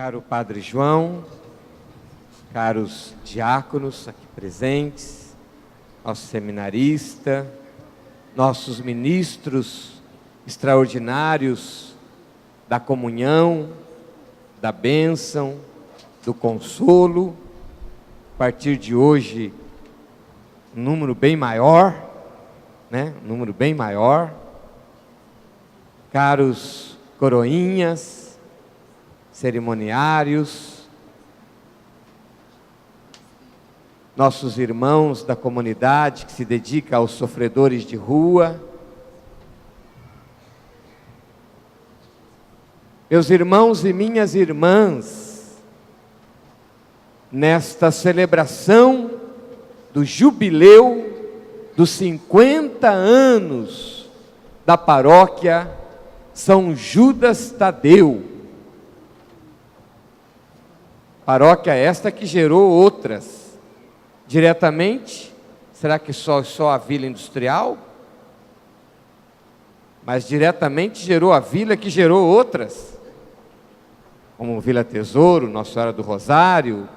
Caro Padre João, caros diáconos aqui presentes, nosso seminarista, nossos ministros extraordinários da comunhão, da bênção, do consolo, a partir de hoje, um número bem maior, um número bem maior, caros coroinhas, cerimoniários, nossos irmãos da comunidade que se dedica aos sofredores de rua, meus irmãos e minhas irmãs, nesta celebração do jubileu dos 50 anos da paróquia São Judas Tadeu. Paróquia esta que gerou outras, diretamente, será que só a Vila Industrial? Mas diretamente gerou a vila que gerou outras, como Vila Tesouro, Nossa Senhora do Rosário,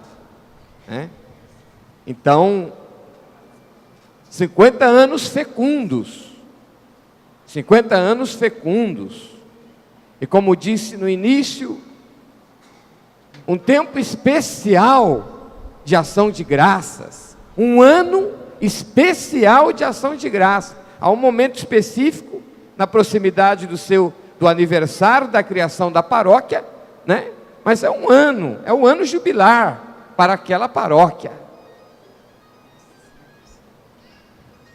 Então, 50 anos fecundos, 50 anos fecundos, e como disse no início, um tempo especial de ação de graças, um ano especial de ação de graças. Há um momento específico, na proximidade do aniversário da criação da paróquia, mas é um ano jubilar para aquela paróquia.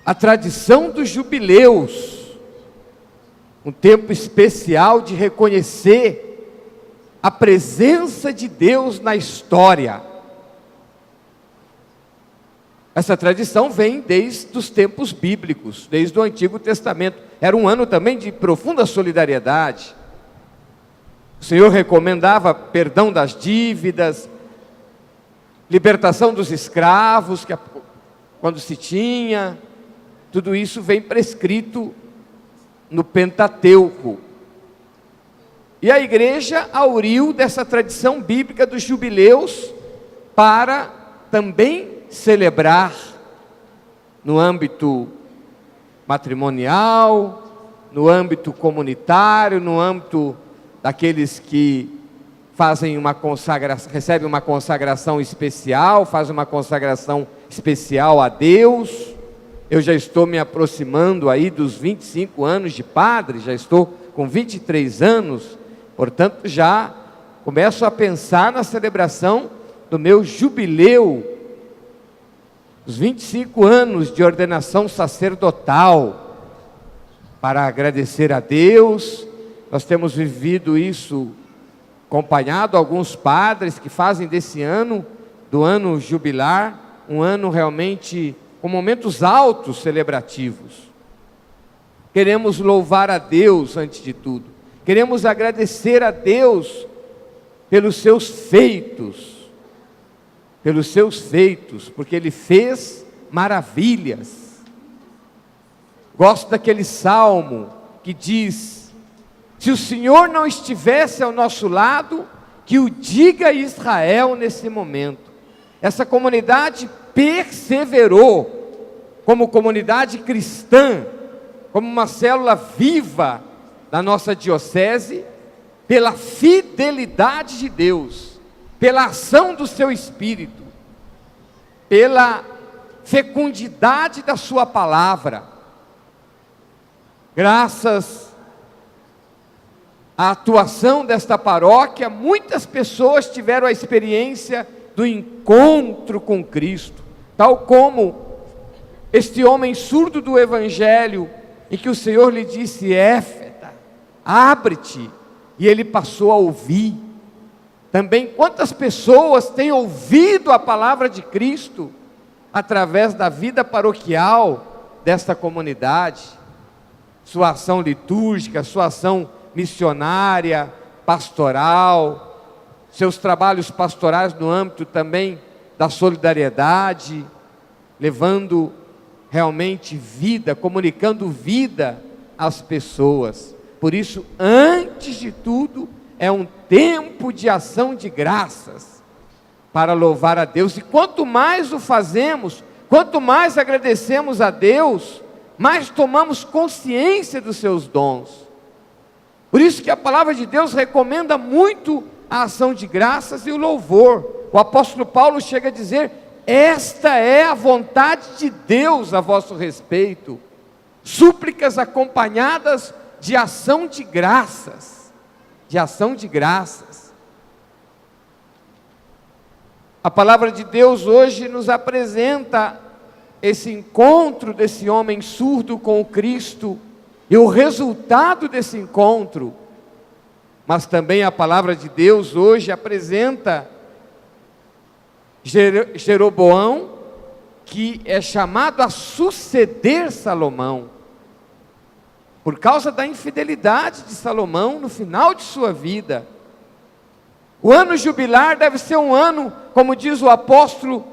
A tradição dos jubileus, um tempo especial de reconhecer a presença de Deus na história. Essa tradição vem desde os tempos bíblicos, desde o Antigo Testamento. Era um ano também de profunda solidariedade. O Senhor recomendava perdão das dívidas, libertação dos escravos, quando se tinha. Tudo isso vem prescrito no Pentateuco. E a igreja auriu dessa tradição bíblica dos jubileus para também celebrar no âmbito matrimonial, no âmbito comunitário, no âmbito daqueles que fazem recebem uma consagração especial, fazem uma consagração especial a Deus. Eu já estou me aproximando aí dos 25 anos de padre, já estou com 23 anos, portanto já começo a pensar na celebração do meu jubileu, os 25 anos de ordenação sacerdotal, para agradecer a Deus. Nós temos vivido isso, acompanhado alguns padres que fazem desse ano, do ano jubilar, um ano realmente com momentos altos celebrativos. Queremos louvar a Deus antes de tudo, queremos agradecer a Deus pelos seus feitos, porque Ele fez maravilhas. Gosto daquele salmo que diz: se o Senhor não estivesse ao nosso lado, que o diga Israel nesse momento. Essa comunidade perseverou como comunidade cristã, como uma célula viva da nossa diocese, pela fidelidade de Deus, pela ação do seu Espírito, pela fecundidade da sua palavra. Graças à atuação desta paróquia, muitas pessoas tiveram a experiência do encontro com Cristo, tal como este homem surdo do Evangelho, em que o Senhor lhe disse: Éfeta, abre-te, e ele passou a ouvir. Também quantas pessoas têm ouvido a palavra de Cristo através da vida paroquial desta comunidade, sua ação litúrgica, sua ação missionária, pastoral, seus trabalhos pastorais no âmbito também da solidariedade, levando realmente vida, comunicando vida às pessoas. Por isso, antes de tudo, é um tempo de ação de graças para louvar a Deus. E quanto mais o fazemos, quanto mais agradecemos a Deus, mais tomamos consciência dos seus dons. Por isso que a palavra de Deus recomenda muito a ação de graças e o louvor. O apóstolo Paulo chega a dizer: esta é a vontade de Deus a vosso respeito. Súplicas acompanhadas de ação de graças. De ação de graças. A palavra de Deus hoje nos apresenta esse encontro desse homem surdo com o Cristo e o resultado desse encontro. Mas também a palavra de Deus hoje apresenta Jeroboão, que é chamado a suceder Salomão, por causa da infidelidade de Salomão no final de sua vida. O ano jubilar deve ser um ano, como diz o apóstolo,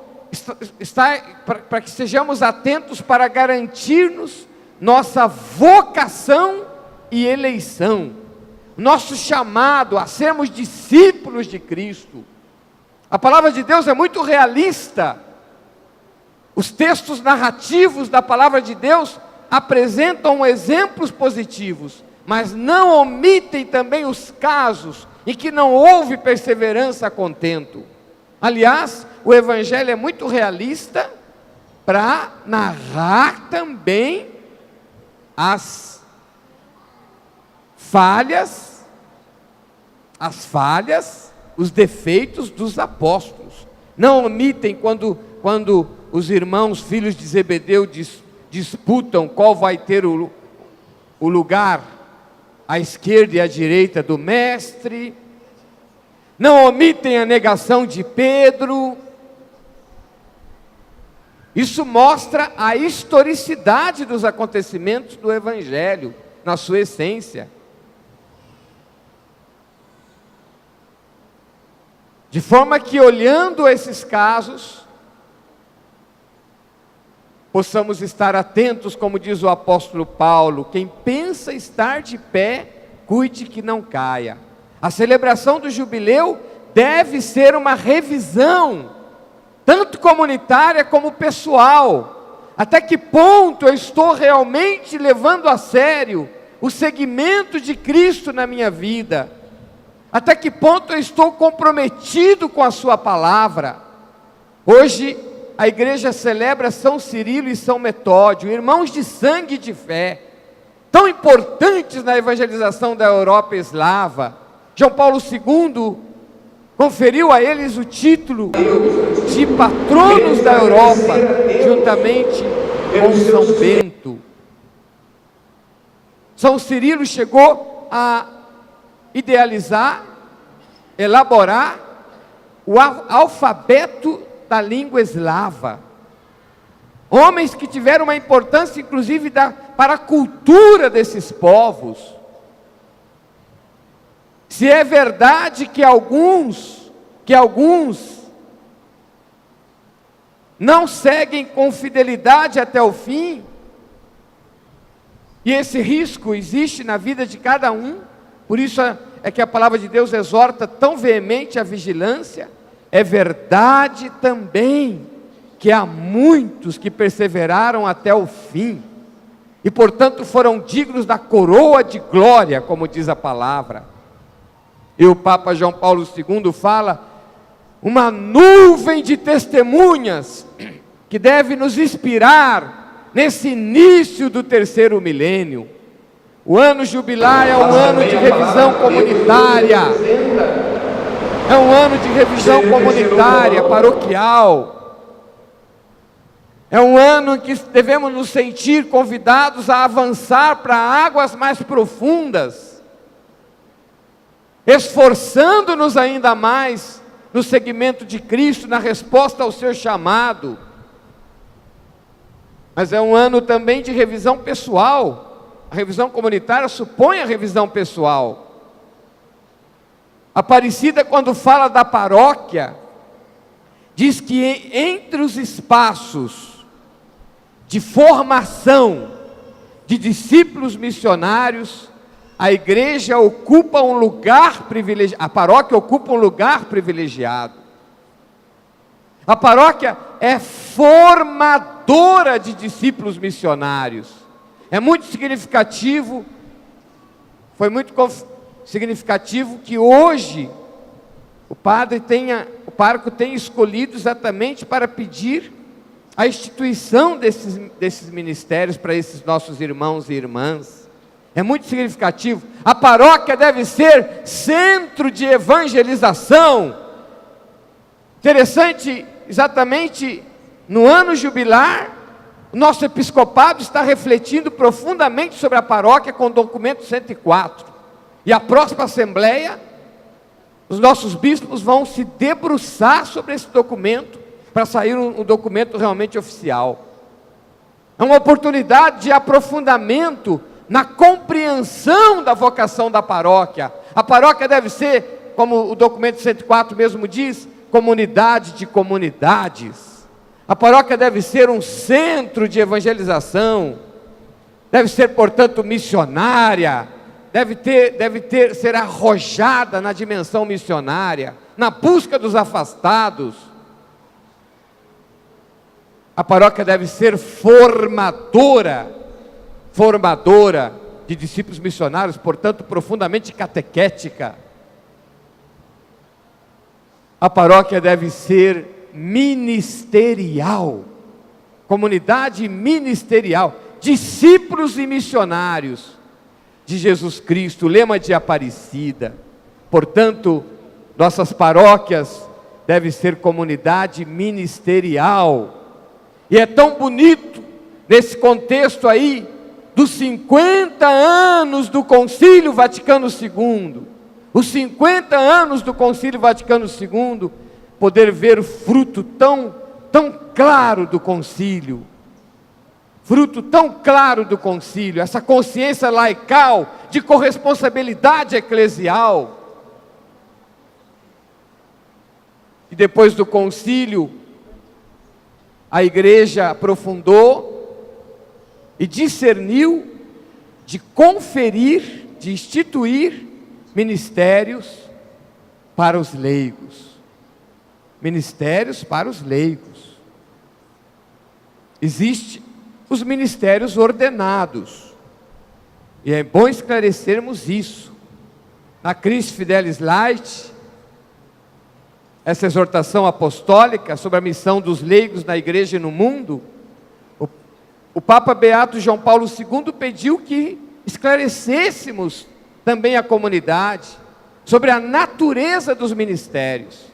para que sejamos atentos para garantir-nos nossa vocação e eleição, nosso chamado a sermos discípulos de Cristo. A palavra de Deus é muito realista. Os textos narrativos da palavra de Deus apresentam exemplos positivos, mas não omitem também os casos em que não houve perseverança a contento. Aliás, o Evangelho é muito realista para narrar também as falhas, os defeitos dos apóstolos. Não omitem quando os irmãos, filhos de Zebedeu, disputam qual vai ter o lugar à esquerda e à direita do mestre. Não omitem a negação de Pedro. Isso mostra a historicidade dos acontecimentos do Evangelho, na sua essência. De forma que, olhando esses casos, possamos estar atentos, como diz o apóstolo Paulo: quem pensa estar de pé, cuide que não caia. A celebração do jubileu deve ser uma revisão, tanto comunitária como pessoal. Até que ponto eu estou realmente levando a sério o seguimento de Cristo na minha vida? Até que ponto eu estou comprometido com a sua palavra? Hoje a igreja celebra São Cirilo e São Metódio, irmãos de sangue e de fé, tão importantes na evangelização da Europa eslava. João Paulo II conferiu a eles o título de patronos da Europa, juntamente com São Bento. São Cirilo chegou a idealizar, elaborar o alfabeto da língua eslava. Homens que tiveram uma importância, inclusive, para a cultura desses povos. Se é verdade que alguns não seguem com fidelidade até o fim, e esse risco existe na vida de cada um, por isso é que a palavra de Deus exorta tão veemente a vigilância. É verdade também que há muitos que perseveraram até o fim, e portanto foram dignos da coroa de glória, como diz a palavra. E o Papa João Paulo II fala: uma nuvem de testemunhas que deve nos inspirar nesse início do terceiro milênio. O ano jubilar é um ano de revisão comunitária, é um ano de revisão comunitária, paroquial. É um ano em que devemos nos sentir convidados a avançar para águas mais profundas, esforçando-nos ainda mais no seguimento de Cristo, na resposta ao seu chamado. Mas é um ano também de revisão pessoal. A revisão comunitária supõe a revisão pessoal. Aparecida, quando fala da paróquia, diz que entre os espaços de formação de discípulos missionários, a igreja ocupa um lugar privilegiado, a paróquia ocupa um lugar privilegiado. A paróquia é formadora de discípulos missionários. É muito significativo, foi muito significativo que hoje o pároco tenha escolhido exatamente para pedir a instituição desses ministérios para esses nossos irmãos e irmãs. É muito significativo. A paróquia deve ser centro de evangelização. Interessante, exatamente no ano jubilar, o nosso episcopado está refletindo profundamente sobre a paróquia com o documento 104. E a próxima assembleia, os nossos bispos vão se debruçar sobre esse documento, para sair um documento realmente oficial. É uma oportunidade de aprofundamento na compreensão da vocação da paróquia. A paróquia deve ser, como o documento 104 mesmo diz, comunidade de comunidades. A paróquia deve ser um centro de evangelização, deve ser, portanto, missionária, ser arrojada na dimensão missionária, na busca dos afastados. A paróquia deve ser formadora de discípulos missionários, portanto, profundamente catequética. A paróquia deve ser ministerial, comunidade ministerial, discípulos e missionários de Jesus Cristo, lema de Aparecida. Portanto, nossas paróquias devem ser comunidade ministerial. E é tão bonito, nesse contexto aí, dos 50 anos do Concílio Vaticano II, os 50 anos do Concílio Vaticano II, poder ver o fruto tão claro do concílio, essa consciência laical, de corresponsabilidade eclesial. E depois do concílio, a igreja aprofundou e discerniu de conferir, de instituir ministérios para os leigos. Ministérios para os leigos. Existem os ministérios ordenados, e é bom esclarecermos isso. Na Christi Fidelis Laici, essa exortação apostólica sobre a missão dos leigos na igreja e no mundo, o Papa Beato João Paulo II pediu que esclarecêssemos também a comunidade sobre a natureza dos ministérios.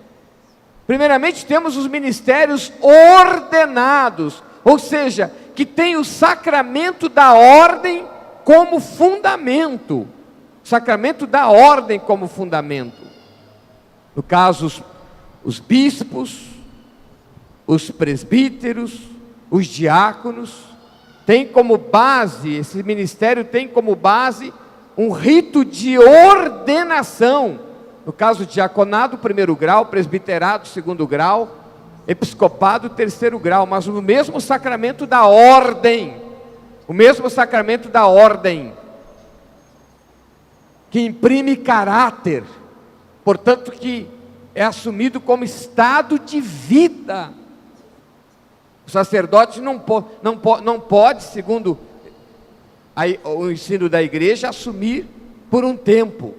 Primeiramente, temos os ministérios ordenados, ou seja, que tem o sacramento da ordem como fundamento. Sacramento da ordem como fundamento. No caso, os bispos, os presbíteros, os diáconos, tem como base, esse ministério tem como base um rito de ordenação. No caso, diaconado, 1º grau, presbiterado, 2º grau, episcopado, 3º grau, mas o mesmo sacramento da ordem, que imprime caráter, portanto que é assumido como estado de vida. O sacerdote não pode, segundo o ensino da igreja, assumir por um tempo,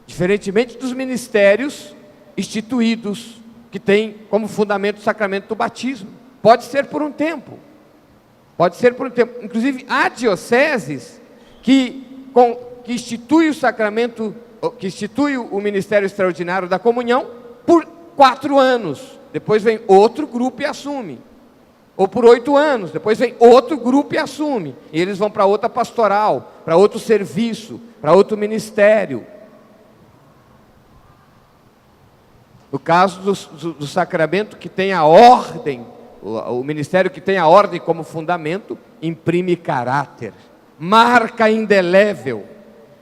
diferentemente dos ministérios instituídos, que tem como fundamento o sacramento do batismo. Pode ser por um tempo, inclusive há dioceses que institui o sacramento, que institui o ministério extraordinário da comunhão por 4 anos, depois vem outro grupo e assume. Ou por 8 anos, depois vem outro grupo e assume. E eles vão para outra pastoral, para outro serviço, para outro ministério. No caso do sacramento que tem a ordem, o ministério que tem a ordem como fundamento, imprime caráter, marca indelével,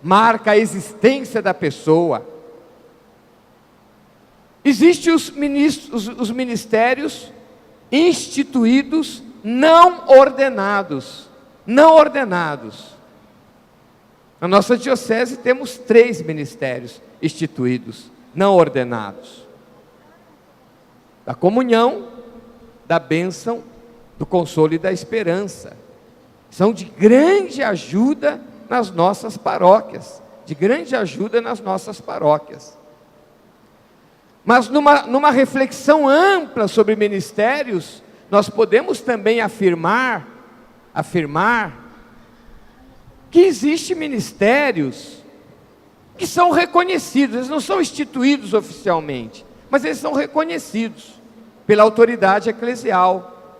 marca a existência da pessoa. Existem os ministérios instituídos não ordenados. Na nossa diocese temos 3 ministérios instituídos, não ordenados: da comunhão, da bênção, do consolo e da esperança. São de grande ajuda nas nossas paróquias, Mas numa reflexão ampla sobre ministérios, nós podemos também afirmar que existem ministérios que são reconhecidos, eles não são instituídos oficialmente, mas eles são reconhecidos pela autoridade eclesial.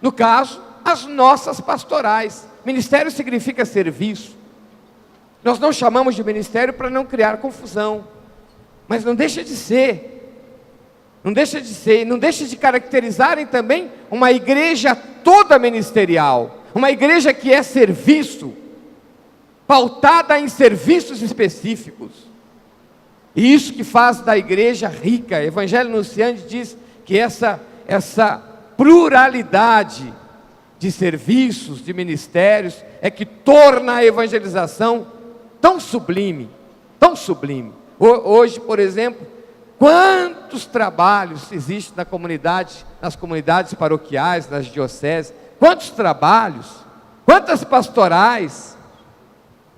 No caso, as nossas pastorais. Ministério significa serviço. Nós não chamamos de ministério para não criar confusão, mas não deixa de ser, não deixa de caracterizarem também uma igreja toda ministerial, uma igreja que é serviço, pautada em serviços específicos. E isso que faz da igreja rica. Evangelho Anunciante diz que essa pluralidade de serviços, de ministérios, é que torna a evangelização tão sublime, tão sublime. Hoje, por exemplo, quantos trabalhos existem na comunidade, nas comunidades paroquiais, nas dioceses, quantos trabalhos, quantas pastorais,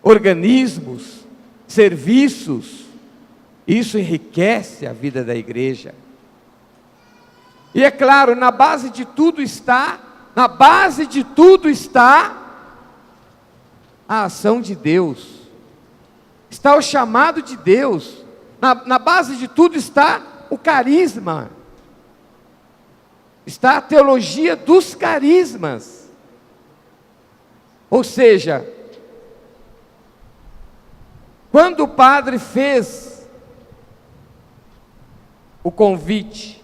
organismos, serviços. Isso enriquece a vida da igreja. E é claro, na base de tudo está a ação de Deus, está o chamado de Deus, na base de tudo está o carisma, está a teologia dos carismas. Ou seja, quando o padre fez o convite,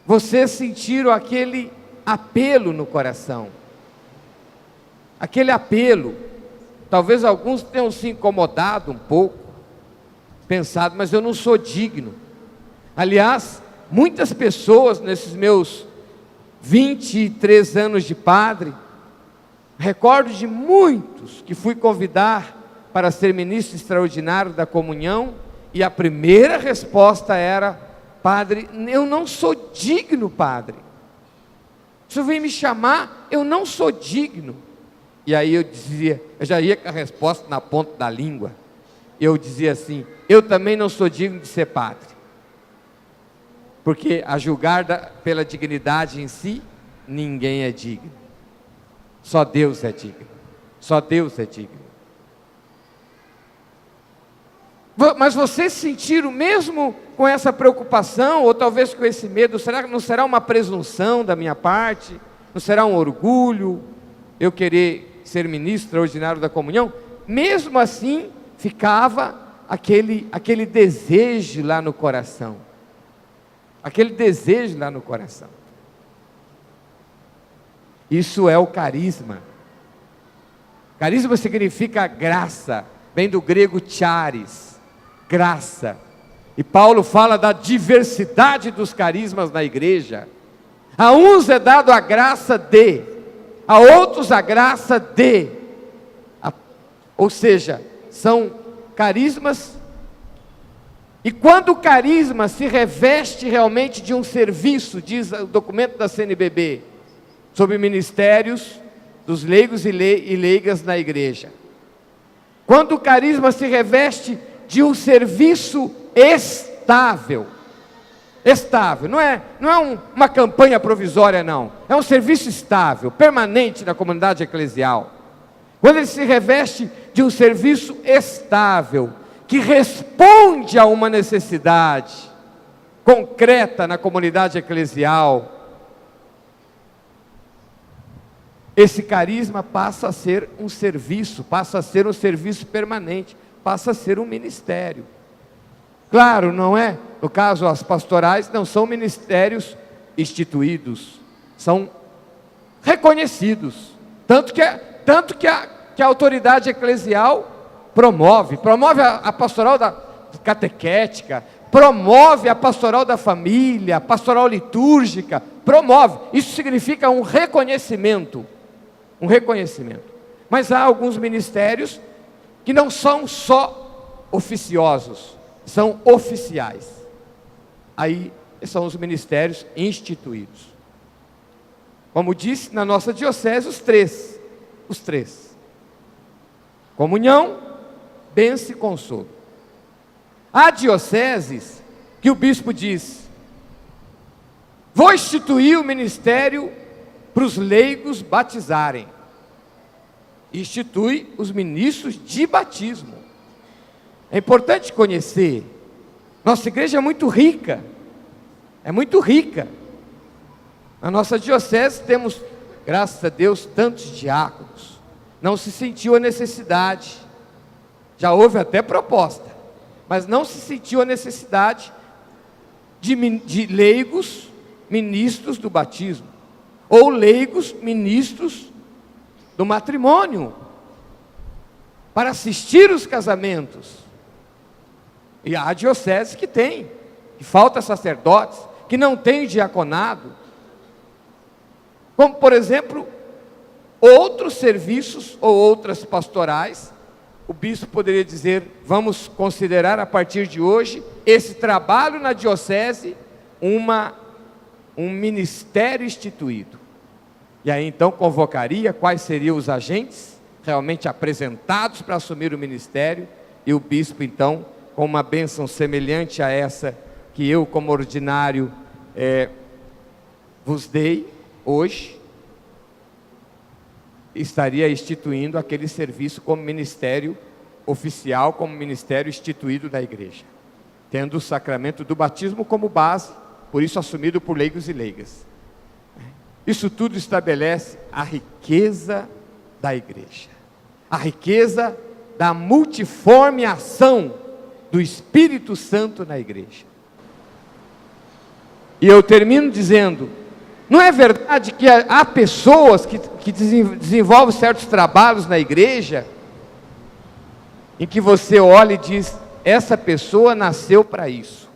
vocês sentiram aquele apelo no coração, aquele apelo. Talvez alguns tenham se incomodado um pouco, pensado, mas eu não sou digno. Aliás, muitas pessoas nesses meus 23 anos de padre, recordo de muitos que fui convidar para ser ministro extraordinário da comunhão, e a primeira resposta era: padre, eu não sou digno, padre. O senhor vem me chamar, eu não sou digno. E aí eu já ia com a resposta na ponta da língua. Eu dizia assim: eu também não sou digno de ser padre. Porque a julgar pela dignidade em si, ninguém é digno. Só Deus é digno. Só Deus é digno. Mas vocês sentiram, mesmo com essa preocupação, ou talvez com esse medo, não será uma presunção da minha parte? Não será um orgulho eu querer ser ministro extraordinário da comunhão? Mesmo assim, ficava aquele desejo lá no coração. Aquele desejo lá no coração. Isso é o carisma. Carisma significa graça, vem do grego charis, graça. E Paulo fala da diversidade dos carismas na igreja. A uns é dado a graça de, a outros a graça de. Ou seja, são carismas. E quando o carisma se reveste realmente de um serviço, diz o documento da CNBB, sobre ministérios dos leigos e leigas na igreja. Quando o carisma se reveste de um serviço estável, não é uma campanha provisória, não, é um serviço estável, permanente na comunidade eclesial. Quando ele se reveste de um serviço estável, que responde a uma necessidade concreta na comunidade eclesial, esse carisma passa a ser um serviço, permanente, passa a ser um ministério. Claro, não é? No caso, as pastorais não são ministérios instituídos, são reconhecidos, tanto que a autoridade eclesial promove a pastoral da catequética, promove a pastoral da família, a pastoral litúrgica, promove. Isso significa um reconhecimento. Um reconhecimento. Mas há alguns ministérios que não são só oficiosos, são oficiais. Aí são os ministérios instituídos. Como disse, na nossa diocese, os três. Comunhão, bênção e consolo. Há dioceses que o bispo diz: vou instituir o ministério para os leigos batizarem. Institui os ministros de batismo. É importante conhecer. Nossa igreja é muito rica. É muito rica. Na nossa diocese temos, graças a Deus, tantos diáconos. Não se sentiu a necessidade. Já houve até proposta, mas não se sentiu a necessidade de leigos ministros do batismo, ou leigos ministros do matrimônio, para assistir os casamentos. E há dioceses que tem, que falta sacerdotes, que não tem diaconado, como por exemplo, outros serviços ou outras pastorais. O bispo poderia dizer: vamos considerar a partir de hoje esse trabalho na diocese um ministério instituído. E aí então convocaria quais seriam os agentes realmente apresentados para assumir o ministério, e o bispo então, com uma bênção semelhante a essa que eu como ordinário vos dei hoje, estaria instituindo aquele serviço como ministério oficial, como ministério instituído da igreja, tendo o sacramento do batismo como base, por isso assumido por leigos e leigas. Isso tudo estabelece a riqueza da igreja, a riqueza da multiforme ação do Espírito Santo na igreja. E eu termino dizendo: não é verdade que há pessoas que desenvolvem certos trabalhos na igreja, em que você olha e diz: essa pessoa nasceu para isso.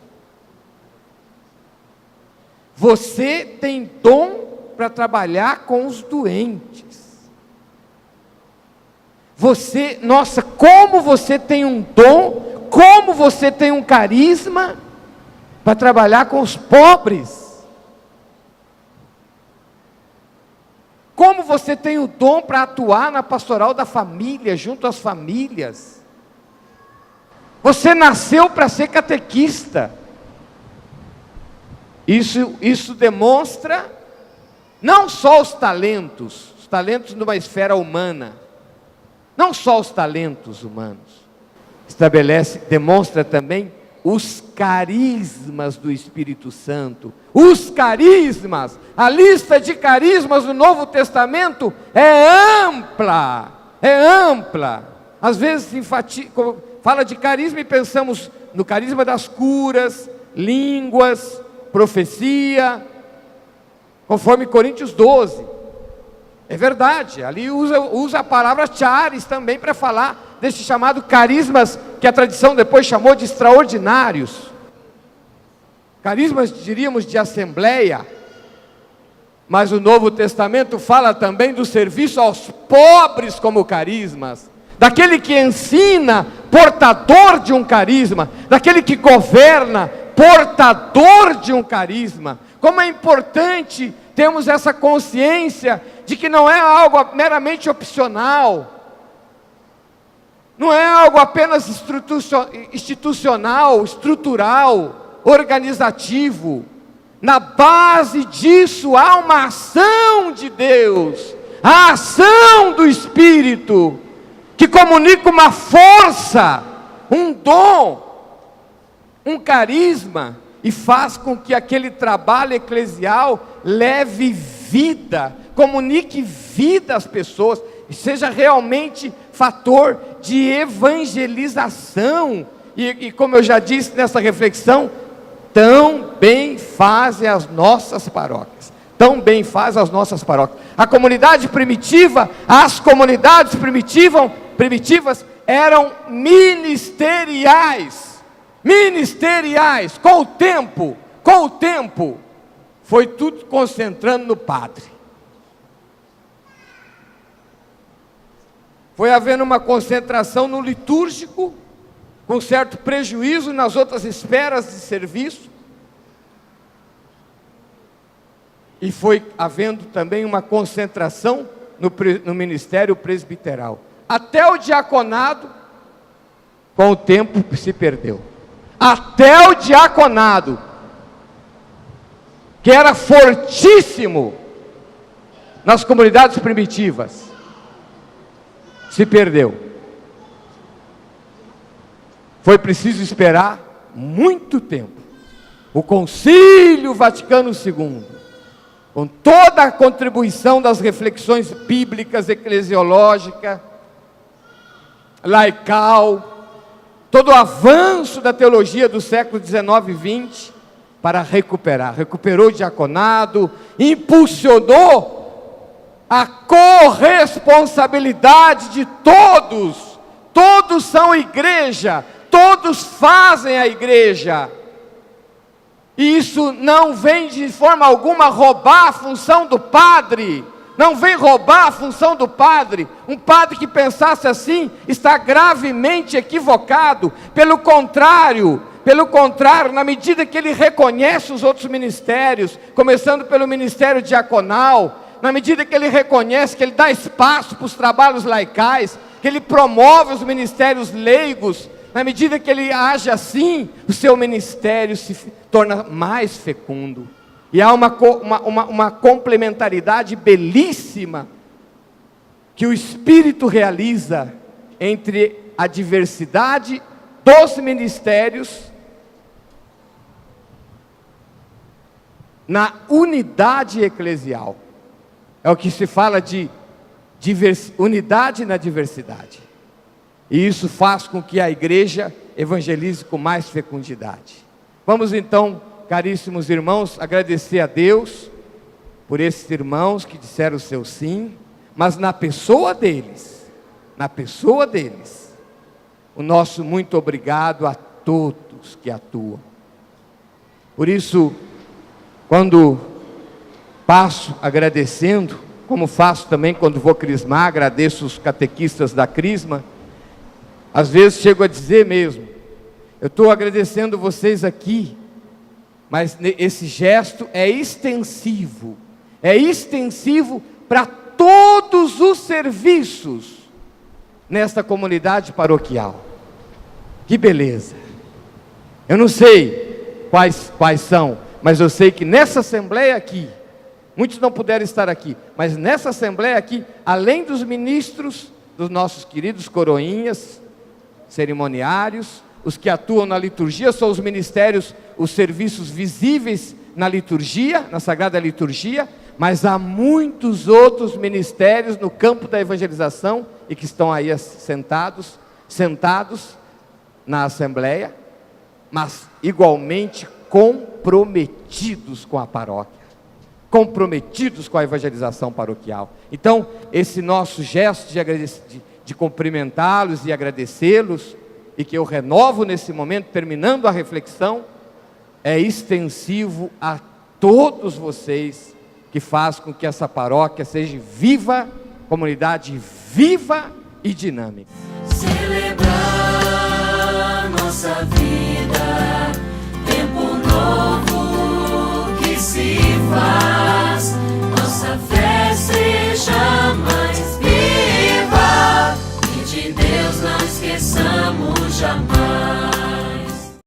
Você tem dom para trabalhar com os doentes. Nossa, como você tem um dom, como você tem um carisma para trabalhar com os pobres. Como você tem o dom para atuar na pastoral da família, junto às famílias. Você nasceu para ser catequista. Isso demonstra não só os talentos numa esfera humana, não só os talentos humanos, demonstra também os carismas do Espírito Santo. Os carismas, a lista de carismas do Novo Testamento é ampla, Às vezes fala de carisma e pensamos no carisma das curas, línguas, profecia, conforme Coríntios 12. É verdade, ali usa a palavra charis também para falar desse chamado carismas, que a tradição depois chamou de extraordinários. Carismas, diríamos, de assembleia. Mas o Novo Testamento fala também do serviço aos pobres como carismas. Daquele que ensina, portador de um carisma. Daquele que governa, portador de um carisma. Como é importante termos essa consciência de que não é algo meramente opcional. Não é algo apenas institucional, estrutural, organizativo. Na base disso há uma ação de Deus, a ação do Espírito, que comunica uma força, um dom, um carisma, e faz com que aquele trabalho eclesial leve vida, comunique vida às pessoas, e seja realmente fator de evangelização. E como eu já disse nessa reflexão, tão bem fazem as nossas paróquias. Tão bem fazem as nossas paróquias. A comunidade primitiva, as comunidades primitivas eram ministeriais. ministeriais. Com o tempo, foi tudo concentrando no padre. Foi havendo uma concentração no litúrgico, com certo prejuízo nas outras esferas de serviço. E foi havendo também uma concentração no ministério presbiteral. Até o diaconado, com o tempo, se perdeu. Até o diaconado, que era fortíssimo nas comunidades primitivas, se perdeu. Foi preciso esperar muito tempo. O Concílio Vaticano II, com toda a contribuição das reflexões bíblicas, eclesiológica, laical, todo o avanço da teologia do século XIX e XX, para recuperou o diaconado, impulsionou a corresponsabilidade de todos. Todos são igreja, todos fazem a igreja. E isso não vem de forma alguma roubar a função do padre. Não vem roubar a função do padre. Um padre que pensasse assim está gravemente equivocado. Pelo contrário, na medida que ele reconhece os outros ministérios, começando pelo ministério diaconal, na medida que ele reconhece que ele dá espaço para os trabalhos laicais, que ele promove os ministérios leigos, na medida que ele age assim, o seu ministério se torna mais fecundo. E há uma complementaridade belíssima que o Espírito realiza entre a diversidade dos ministérios na unidade eclesial. É o que se fala de unidade na diversidade. E isso faz com que a igreja evangelize com mais fecundidade. Vamos então, caríssimos irmãos, agradecer a Deus por esses irmãos que disseram o seu sim, mas na pessoa deles, o nosso muito obrigado a todos que atuam. Por isso, quando passo agradecendo, como faço também quando vou crismar, agradeço os catequistas da crisma, às vezes chego a dizer mesmo, eu estou agradecendo vocês aqui, mas esse gesto é extensivo para todos os serviços nesta comunidade paroquial. Que beleza! Eu não sei quais são, mas eu sei que nessa assembleia aqui, muitos não puderam estar aqui, mas nessa assembleia aqui, além dos ministros, dos nossos queridos coroinhas, cerimoniários, os que atuam na liturgia, são os ministérios, os serviços visíveis na liturgia, na Sagrada Liturgia, mas há muitos outros ministérios no campo da evangelização e que estão aí sentados na assembleia, mas igualmente comprometidos com a paróquia, comprometidos com a evangelização paroquial. Então, esse nosso gesto de cumprimentá-los e agradecê-los, e que eu renovo nesse momento, terminando a reflexão, é extensivo a todos vocês, que faz com que essa paróquia seja viva, comunidade viva e dinâmica. Celebrar